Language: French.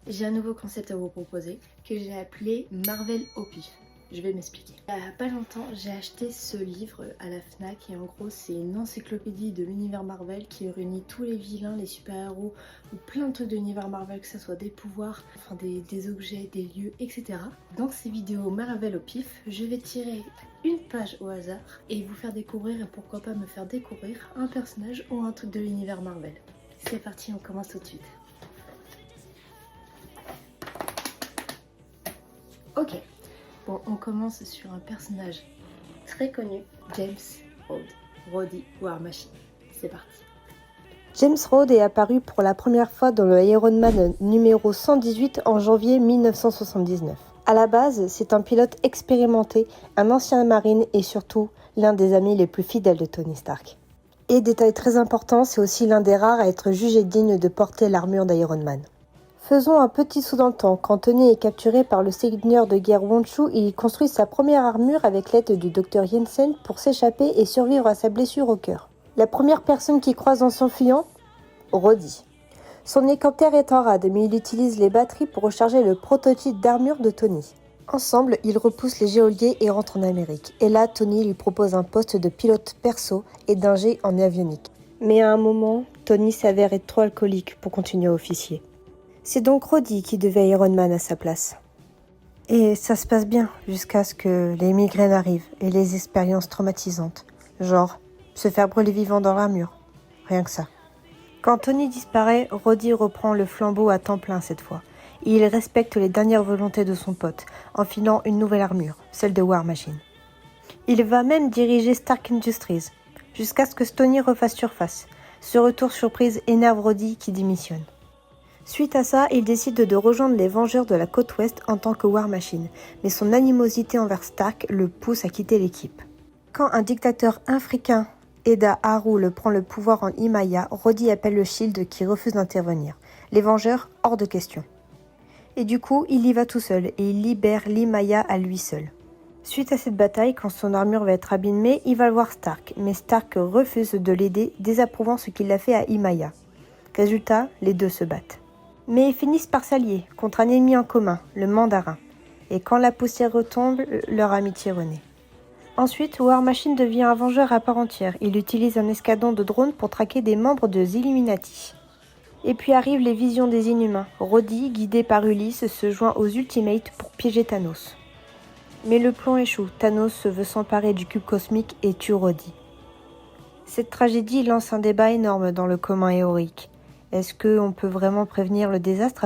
J'ai un nouveau concept à vous proposer que j'ai appelé Marvel au pif. Je vais m'expliquer. Il n'y a pas longtemps, j'ai acheté ce livre à la FNAC et en gros c'est une encyclopédie de l'univers Marvel qui réunit tous les vilains, les super-héros ou plein de trucs de l'univers Marvel, que ce soit des pouvoirs, enfin des objets, des lieux, etc. Dans ces vidéos Marvel au pif, je vais tirer une page au hasard et vous faire découvrir et pourquoi pas me faire découvrir un personnage ou un truc de l'univers Marvel. C'est parti, on commence tout de suite. Ok, bon, on commence sur un personnage très connu, James Rhodes, Rhodey War Machine. C'est parti. James Rhodes est apparu pour la première fois dans le Iron Man numéro 118 en janvier 1979. À la base, c'est un pilote expérimenté, un ancien marine et surtout l'un des amis les plus fidèles de Tony Stark. Et détail très important, c'est aussi l'un des rares à être jugé digne de porter l'armure d'Iron Man. Faisons un petit saut dans le temps. Quand Tony est capturé par le seigneur de guerre Khonshu, il construit sa première armure avec l'aide du docteur Jensen pour s'échapper et survivre à sa blessure au cœur. La première personne qu'il croise en s'enfuyant, Rhodey. Son hélicoptère est en rade, mais il utilise les batteries pour recharger le prototype d'armure de Tony. Ensemble, ils repoussent les geôliers et rentrent en Amérique. Et là, Tony lui propose un poste de pilote perso et d'ingé en avionique. Mais à un moment, Tony s'avère être trop alcoolique pour continuer à officier. C'est donc Rhodey qui devait Iron Man à sa place. Et ça se passe bien, jusqu'à ce que les migraines arrivent et les expériences traumatisantes. Genre, se faire brûler vivant dans l'armure. Rien que ça. Quand Tony disparaît, Rhodey reprend le flambeau à temps plein cette fois. Et il respecte les dernières volontés de son pote, en filant une nouvelle armure, celle de War Machine. Il va même diriger Stark Industries, jusqu'à ce que Tony refasse surface. Ce retour surprise énerve Rhodey qui démissionne. Suite à ça, il décide de rejoindre les Vengeurs de la côte ouest en tant que War Machine, mais son animosité envers Stark le pousse à quitter l'équipe. Quand un dictateur africain, Eda Haru, prend le pouvoir en Himalaya, Rhodey appelle le Shield qui refuse d'intervenir. Les Vengeurs, hors de question. Et du coup, il y va tout seul et il libère l'Himalaya à lui seul. Suite à cette bataille, quand son armure va être abîmée, il va voir Stark, mais Stark refuse de l'aider, désapprouvant ce qu'il a fait à Himalaya. Résultat, les deux se battent. Mais ils finissent par s'allier contre un ennemi en commun, le Mandarin. Et quand la poussière retombe, leur amitié renaît. Ensuite, War Machine devient un vengeur à part entière. Il utilise un escadron de drones pour traquer des membres des Illuminati. Et puis arrivent les visions des Inhumains. Rhodey, guidé par Ulysse, se joint aux Ultimates pour piéger Thanos. Mais le plan échoue. Thanos se veut s'emparer du cube cosmique et tue Rhodey. Cette tragédie lance un débat énorme dans le commun héroïque. Est-ce qu'on peut vraiment prévenir le désastre